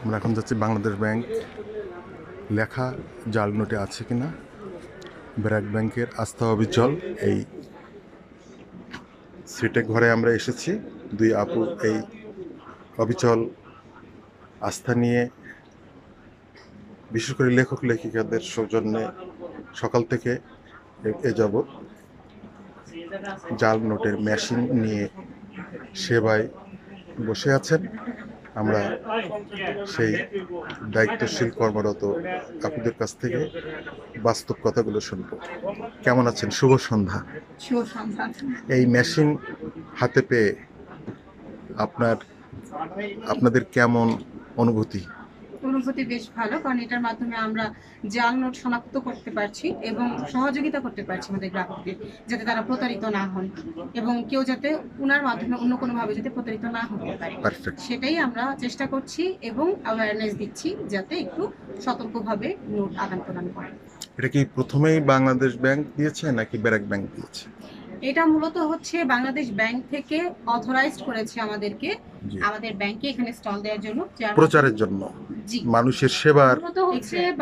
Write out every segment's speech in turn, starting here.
আমরা এখন যাচ্ছি বাংলাদেশ ব্যাংক। লেখা জাল নোটে আছে কিনা। ব্র্যাক ব্যাংকের আস্থা অবিচল এই সিটে ঘরে আমরা এসেছি। দুই আপু এই অবিচল আস্থা নিয়ে, বিশেষ করে লেখক লেখিকাদের সৌজন্যে সকাল থেকে এ যাবৎ জাল নোটের মেশিন নিয়ে সেবায় বসে আছেন। আমরা সেই দায়িত্বশীল কর্মরত আপুদের কাছ থেকে বাস্তব কথাগুলো শুনব। কেমন আছেন? শুভ সন্ধ্যা। শুভ সন্ধ্যা। এই মেশিন হাতে পেয়ে আপনাদের কেমন অনুভূতি? অনুভূতি বেশ ভালো, কারণ এটার মাধ্যমে আমরা জাল নোট শনাক্ত করতে পারছি এবং সহযোগিতা করতে পারছি আমাদের গ্রাহকদের, যাতে তারা প্রতারিত না হন এবং কেউ যাতে উনার মাধ্যমে অন্য কোনোভাবে যাতে প্রতারিত না হতে পারে, সেটাই আমরা চেষ্টা করছি এবং অ্যাওয়ারনেস দিচ্ছি যাতে একটু সতর্কভাবে নোট আদান প্রদান করে। এটা কি প্রথমেই বাংলাদেশ ব্যাংক দিয়েছে নাকি ব্র্যাক ব্যাংক দিয়েছে? এটা মূলত হচ্ছে বাংলাদেশ ব্যাংক থেকে অথরাইজড করেছে আমাদেরকে, আমাদের ব্যাংকে এখানে স্টল দেওয়ার জন্য, প্রচারের জন্য, মানুষের সেবার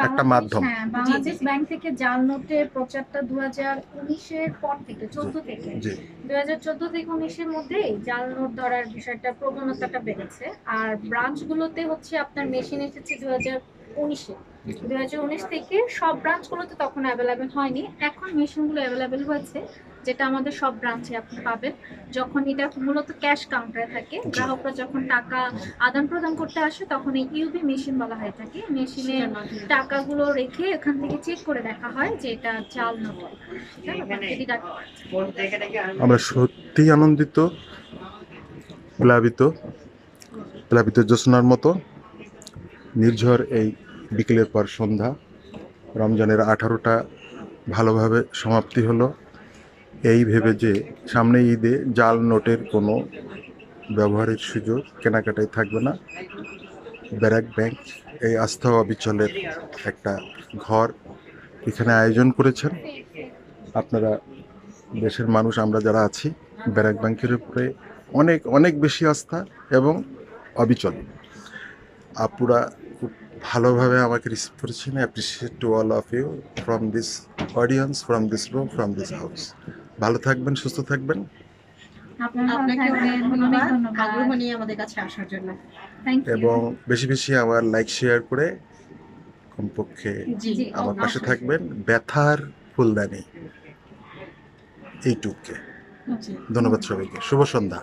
একটা মাধ্যম। হ্যাঁ, বাংলাদেশ ব্যাংক থেকে জাল নোটের প্রচারটা 2019-এর পর থেকে 14 থেকে 2014 থেকে 19-এর মধ্যে জাল নোট ধরার বিষয়টা প্রবণতাটা বেড়েছে। আর ব্রাঞ্চগুলোতে হচ্ছে আপনার মেশিন এসেছে 2019-এ। 2019 থেকে সব ব্রাঞ্চগুলোতে তখন অ্যাভেলেবেল হয়নি, এখন মেশিনগুলো অ্যাভেলেবেল হয়েছে, যেটা আমাদের সব ব্রাঞ্চে আপনি পাবেন। যখন এটা মূলত ক্যাশ কাউন্টারে থাকে, গ্রাহকরা যখন টাকা আদান প্রদান করতে আসে তখন এই ইউবি মেশিন বলা হয়ে থাকে, মেশিনে টাকাগুলো রেখে এখান থেকে চেক করে দেখা হয় যে এটা জাল নোট। আমরা সত্যি আনন্দিত, প্লাবিত জ্যোৎস্নার মতো নির্ঝর এই বিকেলের পর সন্ধ্যা। রমজানের 18টা ভালোভাবে সমাপ্তি হলো, এই ভেবে যে সামনে ঈদে জাল নোটের কোনো ব্যবহারের সুযোগ কেনাকাটায় থাকবে না। ব্র্যাক ব্যাংক এই আস্থা অবিচলের একটা ঘর এখানে আয়োজন করেছেন। আপনারা, দেশের মানুষ আমরা যারা আছি, ব্র্যাক ব্যাংকের উপরে অনেক অনেক বেশি আস্থা এবং অবিচল। আপুরা খুব ভালোভাবে আমাকে রিসিভ করেছেন। Appreciate to all of you from this audience, from this room, from this house. ভালো থাকবেন, সুস্থ থাকবেন। আপনাকে অনেক ধন্যবাদ আগ্রহ নিয়ে আমাদের কাছে আসার জন্য। এবং বেশি বেশি আমার লাইক শেয়ার করে কমপক্ষে আমার পাশে থাকবেন। ব্যথার ফুলদানি এইটুকে। ধন্যবাদ সবাইকে। শুভ সন্ধ্যা।